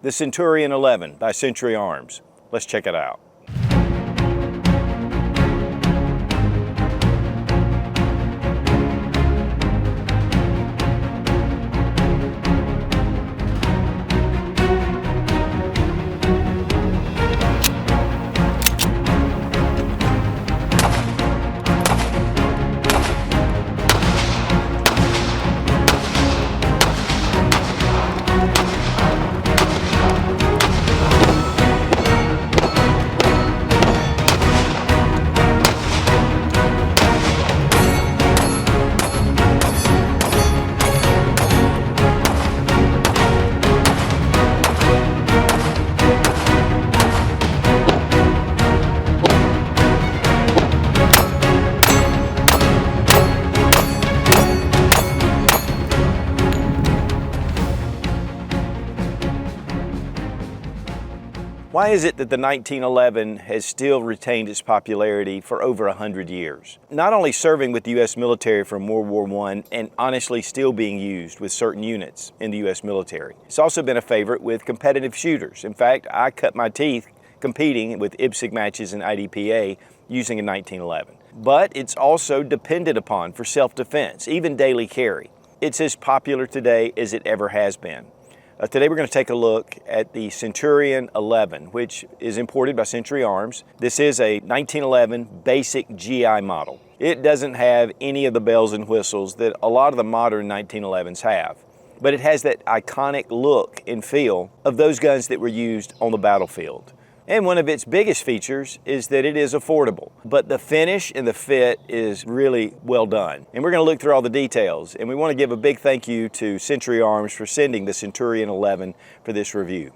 the Centurion 11 by Century Arms. Let's check it out. Why is it that the 1911 has still retained its popularity for over 100 years? Not only serving with the U.S. military from World War I and honestly still being used with certain units in the U.S. military. It's also been a favorite with competitive shooters. In fact, I cut my teeth competing with IPSC matches in IDPA using a 1911. But it's also depended upon for self-defense, even daily carry. It's as popular today as it ever has been. Today we're going to take a look at the Centurion 11, which is imported by Century Arms. This is a 1911 basic GI model. It doesn't have any of the bells and whistles that a lot of the modern 1911s have, but it has that iconic look and feel of those guns that were used on the battlefield. And one of its biggest features is that it is affordable, but the finish and the fit is really well done. And we're going to look through all the details, and we want to give a big thank you to Century Arms for sending the Centurion 11 for this review.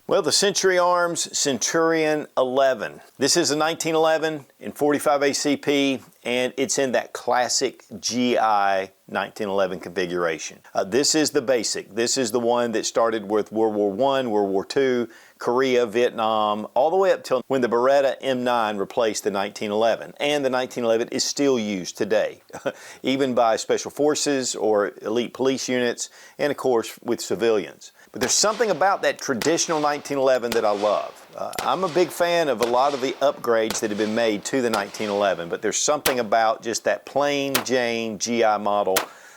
Well, the Century Arms Centurion 11. This is a 1911 in 45 ACP, and it's in that classic GI 1911 configuration. This is the basic. This is the one that started with World War I, World War II, Korea, Vietnam, all the way up till when the Beretta M9 replaced the 1911. And the 1911 is still used today, even by special forces or elite police units, and of course with civilians. But there's something about that traditional 1911 that I love. I'm a big fan of a lot of the upgrades that have been made to the 1911, but there's something about just that plain Jane GI model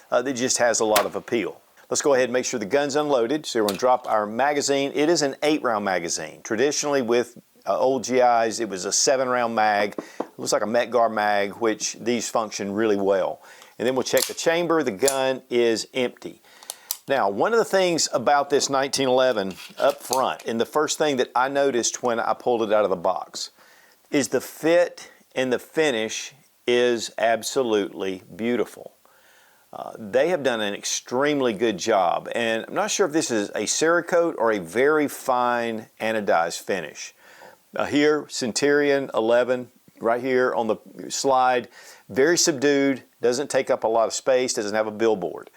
that just has a lot of appeal. Let's go ahead and make sure the gun's unloaded. So we're going to drop our magazine. It is an 8-round magazine. Traditionally with old GIs, it was a 7-round mag. It looks like a Metgar mag, which these function really well. And then we'll check the chamber. The gun is empty. Now, one of the things about this 1911 up front, and the first thing that I noticed when I pulled it out of the box, is the fit and the finish is absolutely beautiful. They have done an extremely good job, and I'm not sure if this is a Cerakote or a very fine anodized finish. Here, Centurion 11, right here on the slide, very subdued, doesn't take up a lot of space, doesn't have a billboard.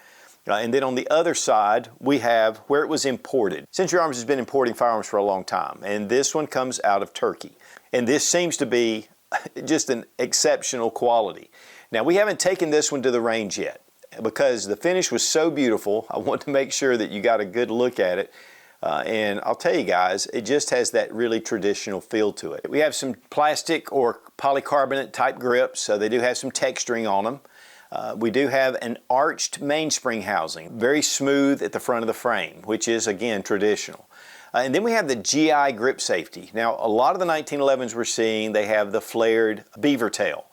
And then on the other side, we have where it was imported. Century Arms has been importing firearms for a long time, and this one comes out of Turkey. And this seems to be just an exceptional quality. Now, we haven't taken this one to the range yet because the finish was so beautiful. I want to make sure that you got a good look at it. And I'll tell you guys, it just has that really traditional feel to it. We have some plastic or polycarbonate type grips, so they do have some texturing on them. We do have an arched mainspring housing, very smooth at the front of the frame, which is, again, traditional. And then we have the GI grip safety. Now, a lot of the 1911s we're seeing, they have the flared beaver tail.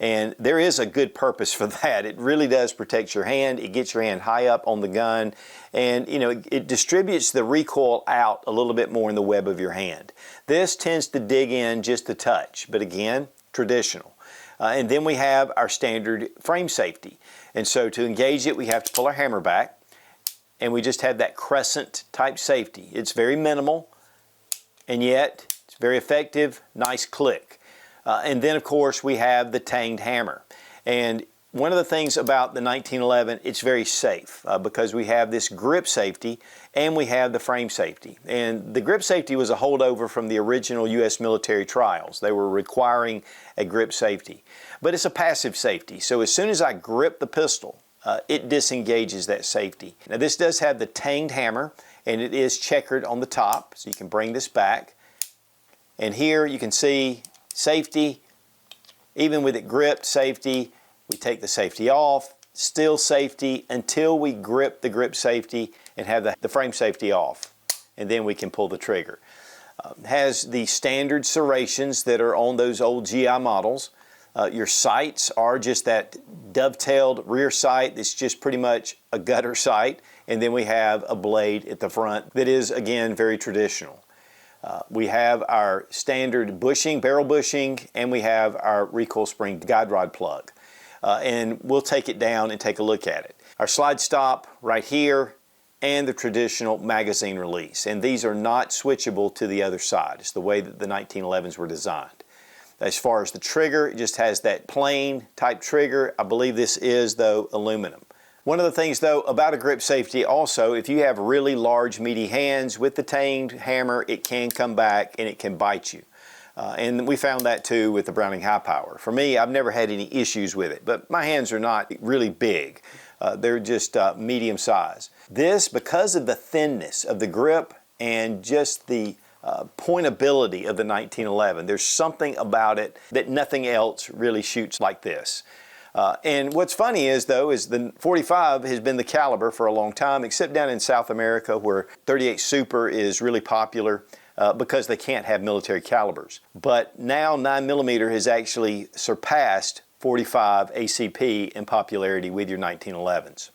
And there is a good purpose for that. It really does protect your hand. It gets your hand high up on the gun. And, you know, it distributes the recoil out a little bit more in the web of your hand. This tends to dig in just a touch, but again, traditional. And then we have our standard frame safety. And so to engage it, we have to pull our hammer back. And we just have that crescent type safety. It's very minimal, and yet it's very effective, nice click. And then, of course, we have the tanged hammer. And One of the things about the 1911, it's very safe because we have this grip safety and we have the frame safety. And the grip safety was a holdover from the original U.S. military trials. They were requiring a grip safety. But it's a passive safety, so as soon as I grip the pistol, it disengages that safety. Now this does have the tanged hammer, and it is checkered on the top, so you can bring this back. And here you can see safety, even with it gripped, safety. We take the safety off, still safety until we grip the grip safety and have the frame safety off, and then we can pull the trigger. Has the standard serrations that are on those old GI models. Your sights are just that dovetailed rear sight. It's just pretty much a gutter sight, and then we have a blade at the front that is, again, very traditional. We have our standard bushing, barrel bushing, and we have our recoil spring guide rod plug. And we'll take it down and take a look at it. Our slide stop right here and the traditional magazine release. And these are not switchable to the other side. It's the way that the 1911s were designed. As far as the trigger, it just has that plain type trigger. I believe this is, though, aluminum. One of the things, though, about a grip safety also, if you have really large, meaty hands with the tanged hammer, it can come back and it can bite you. And we found that, too, with the Browning High Power. For me, I've never had any issues with it, but my hands are not really big. They're just medium size. This, because of the thinness of the grip and just the pointability of the 1911, there's something about it that nothing else really shoots like this. And what's funny is, though, is the .45 has been the caliber for a long time, except down in South America where .38 Super is really popular because they can't have military calibers. But now 9mm has actually surpassed .45 ACP in popularity with your 1911s.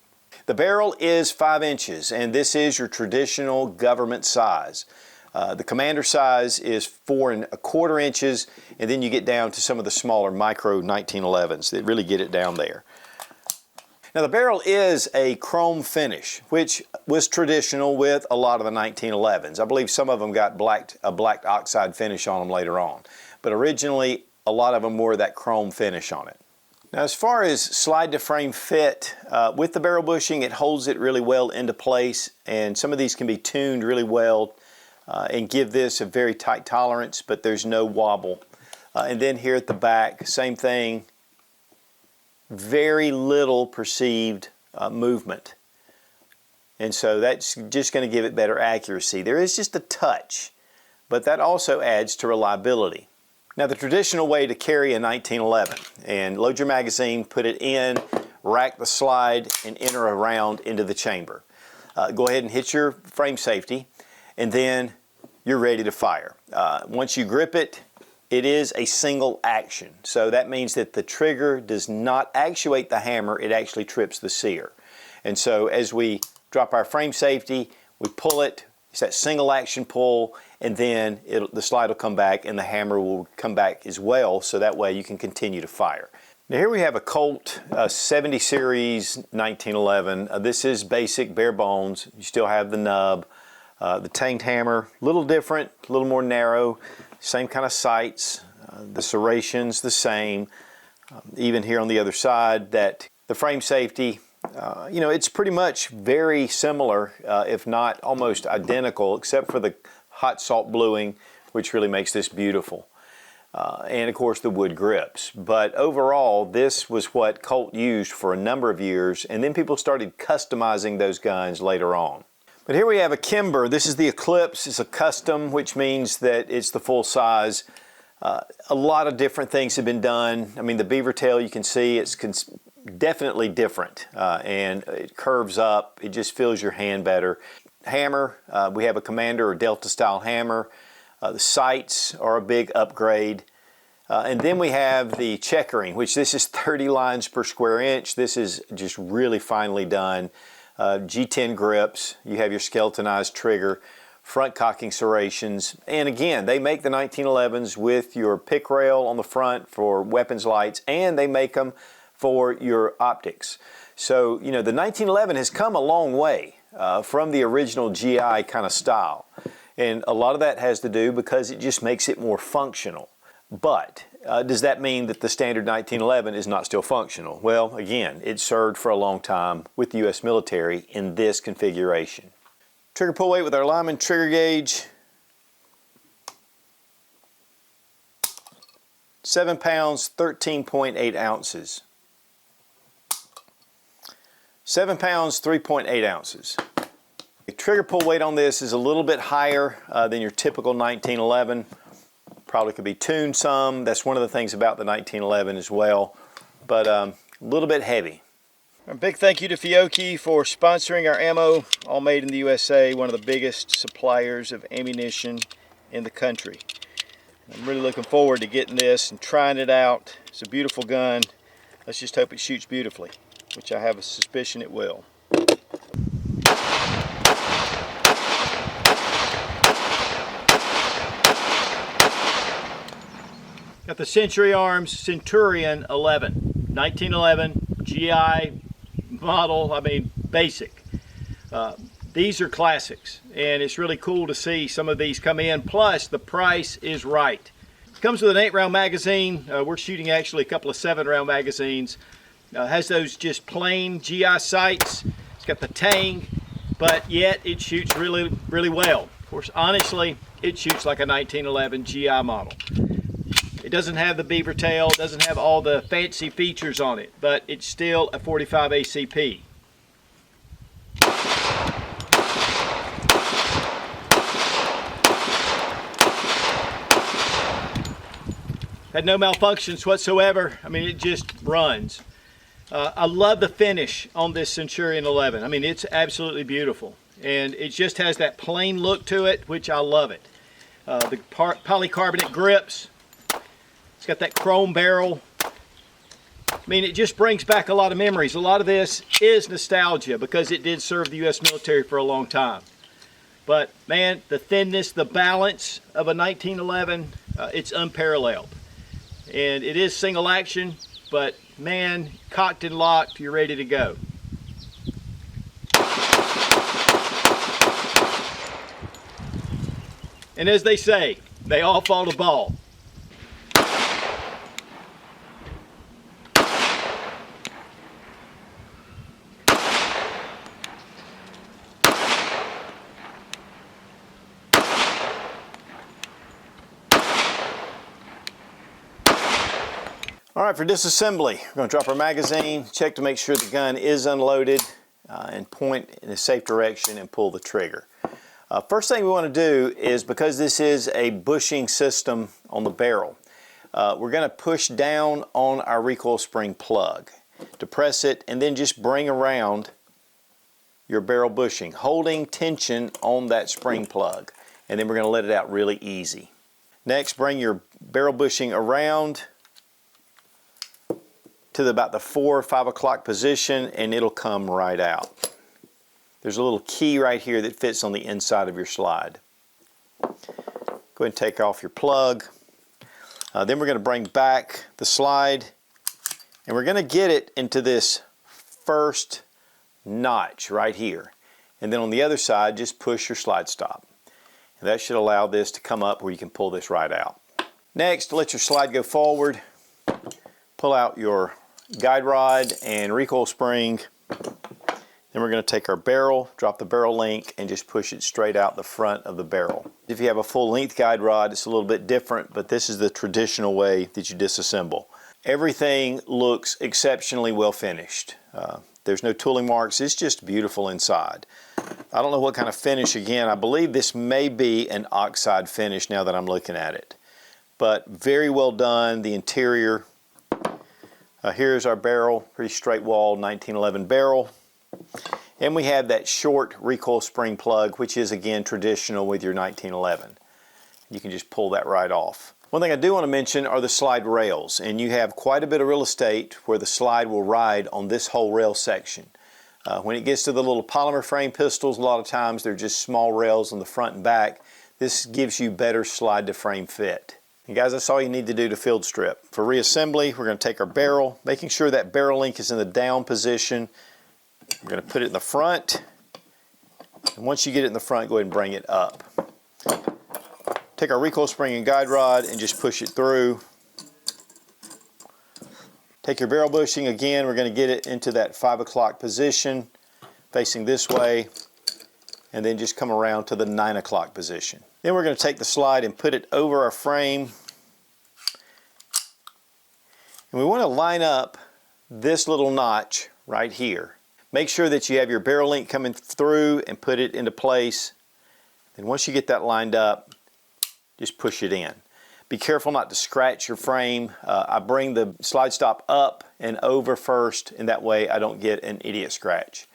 The barrel is 5 inches, and this is your traditional government size. The commander size is 4 1/4 inches, and then you get down to some of the smaller micro 1911s that really get it down there. Now the barrel is a chrome finish, which was traditional with a lot of the 1911s. I believe some of them got a black oxide finish on them later on, but originally a lot of them wore that chrome finish on it. Now as far as slide to frame fit, with the barrel bushing, it holds it really well into place, and some of these can be tuned really well and give this a very tight tolerance, but there's no wobble. And then here at the back, same thing, very little perceived movement. And so that's just going to give it better accuracy. There is just a touch, but that also adds to reliability. Now the traditional way to carry a 1911, and load your magazine, put it in, rack the slide, and enter a round into the chamber. Go ahead and hit your frame safety, and then you're ready to fire. Once you grip it, it is a single action. So that means that the trigger does not actuate the hammer, it actually trips the sear. And so as we drop our frame safety, we pull it, it's that single action pull, and then the slide will come back and the hammer will come back as well, so that way you can continue to fire. Now here we have a Colt 70 series 1911. This is basic, bare bones. You still have the nub. The tanged hammer, a little different, a little more narrow, same kind of sights, the serrations the same. Even here on the other side, that the frame safety, you know, it's pretty much very similar, if not almost identical, except for the hot salt bluing, which really makes this beautiful. And of course the wood grips. But overall, this was what Colt used for a number of years, and then people started customizing those guns later on. But here we have a Kimber. This is the Eclipse. It's a custom, which means that it's the full size. A lot of different things have been done. I mean, the beaver tail, you can see it's definitely different, and it curves up. It just feels your hand better. Hammer, we have a Commander or Delta style hammer. The sights are a big upgrade. And then we have the checkering, which this is 30 lines per square inch. This is just really finely done. G10 grips, you have your skeletonized trigger, front cocking serrations, and again, they make the 1911s with your pick rail on the front for weapons lights, and they make them for your optics. So, you know, the 1911 has come a long way from the original GI kind of style, and a lot of that has to do because it just makes it more functional. But Does that mean that the standard 1911 is not still functional? Well, again, it served for a long time with the U.S. military in this configuration. Trigger pull weight with our Lyman trigger gauge. 7 pounds, 13.8 ounces. 7 pounds, 3.8 ounces. The trigger pull weight on this is a little bit higher than your typical 1911. Probably could be tuned some. That's one of the things about the 1911 as well, but a little bit heavy. A big thank you to Fiocchi for sponsoring our ammo, all made in the USA, one of the biggest suppliers of ammunition in the country. I'm really looking forward to getting this and trying it out. It's a beautiful gun. Let's just hope it shoots beautifully, which I have a suspicion it will. Got the Century Arms Centurion 11, 1911 GI model, I mean basic. These are classics, and it's really cool to see some of these come in, plus the price is right. It comes with an 8-round magazine. We're shooting actually a couple of 7-round magazines. Has those just plain GI sights. It's got the tang, but yet it shoots really, really well. Of course, honestly, it shoots like a 1911 GI model. It doesn't have the beaver tail, doesn't have all the fancy features on it, but it's still a 45 ACP. Had no malfunctions whatsoever. I mean, it just runs. I love the finish on this Centurion 11. I mean, it's absolutely beautiful. And it just has that plain look to it, which I love it. The polycarbonate grips. It's got that chrome barrel. I mean, it just brings back a lot of memories. A lot of this is nostalgia because it did serve the U.S. military for a long time. But man, the thinness, the balance of a 1911, it's unparalleled. And it is single action, but man, cocked and locked, you're ready to go. And as they say, they all fall to ball. All right, for disassembly, we're going to drop our magazine, check to make sure the gun is unloaded, and point in a safe direction and pull the trigger. First thing we want to do is, because this is a bushing system on the barrel, we're going to push down on our recoil spring plug, depress it, and then just bring around your barrel bushing, holding tension on that spring plug, and then we're going to let it out really easy. Next, bring your barrel bushing around to about the 4 or 5 o'clock position, and it'll come right out. There's a little key right here that fits on the inside of your slide. Go ahead and take off your plug. Then we're going to bring back the slide, and we're going to get it into this first notch right here. And then on the other side, just push your slide stop. And that should allow this to come up where you can pull this right out. Next, let your slide go forward. Pull out your guide rod and recoil spring. Then we're going to take our barrel, drop the barrel link, and just push it straight out the front of the barrel. If you have a full length guide rod, it's a little bit different, but this is the traditional way that you disassemble. Everything looks exceptionally well finished. There's no tooling marks. It's just beautiful inside. I don't know what kind of finish. Again, I believe this may be an oxide finish now that I'm looking at it. But very well done. The interior. Here's our barrel, pretty straight wall 1911 barrel. And we have that short recoil spring plug, which is again traditional with your 1911. You can just pull that right off. One thing I do want to mention are the slide rails, and you have quite a bit of real estate where the slide will ride on this whole rail section. When it gets to the little polymer frame pistols, a lot of times they're just small rails on the front and back. This gives you better slide to frame fit. And guys, that's all you need to do to field strip. For reassembly, we're going to take our barrel, making sure that barrel link is in the down position. We're going to put it in the front. And once you get it in the front, go ahead and bring it up. Take our recoil spring and guide rod and just push it through. Take your barrel bushing again, we're going to get it into that 5 o'clock position, facing this way, and then just come around to the 9 o'clock position. Then we're going to take the slide and put it over our frame. And we want to line up this little notch right here. Make sure that you have your barrel link coming through and put it into place. Then once you get that lined up, just push it in. Be careful not to scratch your frame. I bring the slide stop up and over first, and that way I don't get an idiot scratch.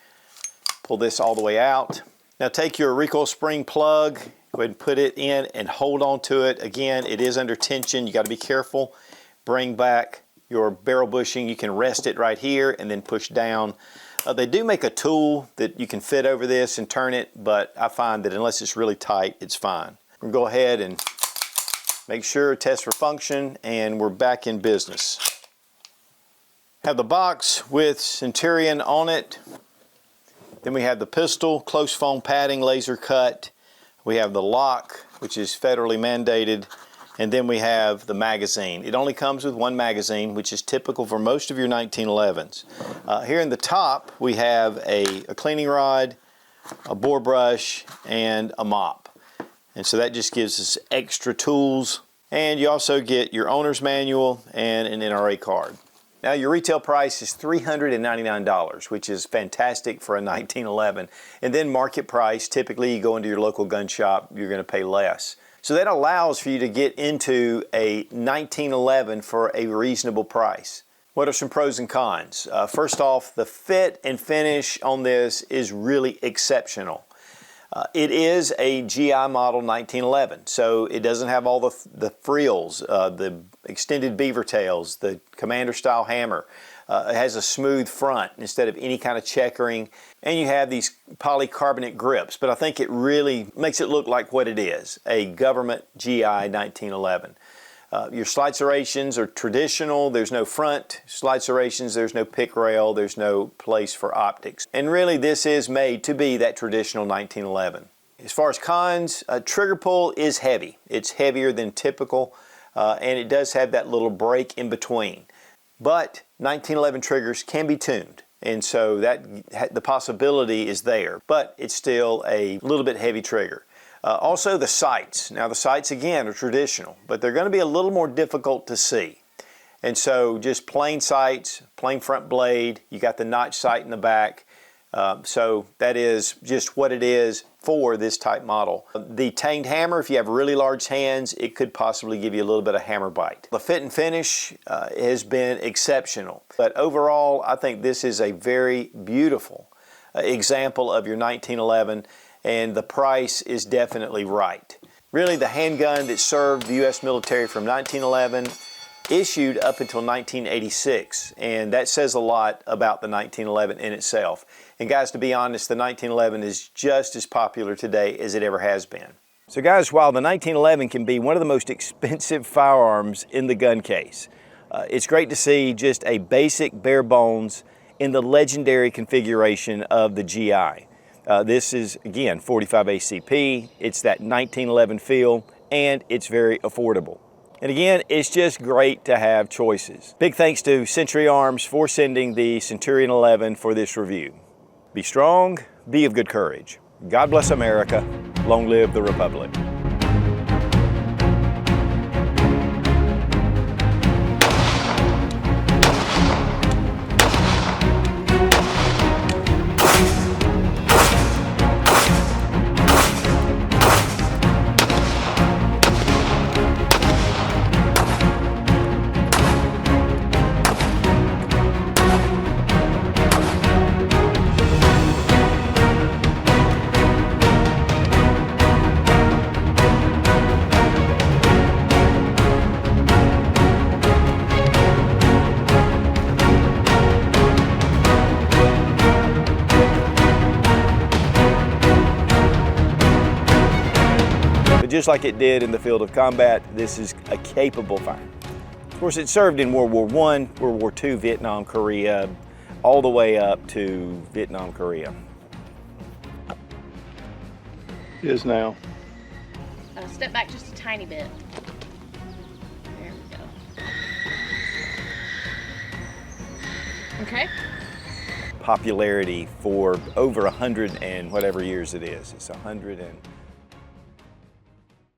Pull this all the way out. Now take your recoil spring plug, go ahead and put it in and hold on to it. Again, it is under tension. You got to be careful. Bring back your barrel bushing. You can rest it right here and then push down. They do make a tool that you can fit over this and turn it, but I find that unless it's really tight, it's fine. We'll go ahead and make sure, test for function, and we're back in business. Have the box with Centurion on it. Then we have the pistol, close foam padding, laser cut. We have the lock, which is federally mandated. And then we have the magazine. It only comes with one magazine, which is typical for most of your 1911s. Here in the top, we have a cleaning rod, a bore brush, and a mop. And so that just gives us extra tools. And you also get your owner's manual and an NRA card. Now your retail price is $399, which is fantastic for a 1911. And then market price, typically you go into your local gun shop, you're going to pay less. So that allows for you to get into a 1911 for a reasonable price. What are some pros and cons? First off, the fit and finish on this is really exceptional. It is a GI model 1911, so it doesn't have all the frills, the extended beaver tails, the commander style hammer. It has a smooth front instead of any kind of checkering, and you have these polycarbonate grips, but I think it really makes it look like what it is, a government GI 1911. Your slide serrations are traditional. There's no front slide serrations, there's no pick rail, there's no place for optics. And really this is made to be that traditional 1911. As far as cons, trigger pull is heavy. It's heavier than typical, and it does have that little break in between. But 1911 triggers can be tuned, and so that the possibility is there, but it's still a little bit heavy trigger. Also the sights. Now the sights again are traditional, but they're going to be a little more difficult to see. And so just plain sights, plain front blade, you got the notch sight in the back. So that is just what it is for this type model. The tanged hammer, if you have really large hands, it could possibly give you a little bit of hammer bite. The fit and finish has been exceptional, but overall I think this is a very beautiful example of your 1911, and the price is definitely right. Really the handgun that served the U.S. military from 1911 issued up until 1986, and that says a lot about the 1911 in itself. And guys, to be honest, the 1911 is just as popular today as it ever has been. So guys, while the 1911 can be one of the most expensive firearms in the gun case, it's great to see just a basic bare bones in the legendary configuration of the GI. This is, again, 45 ACP, it's that 1911 feel, and it's very affordable. And again, it's just great to have choices. Big thanks to Century Arms for sending the Centurion 11 for this review. Be strong, be of good courage. God bless America, long live the Republic. Just like it did in the field of combat, this is a capable firearm. Of course, it served in World War I, World War II, Vietnam, Korea, all the way up to Vietnam, Korea. It is now. Step back just a tiny bit. There we go. Okay. Popularity for over 100 and whatever years it is. It's 100 and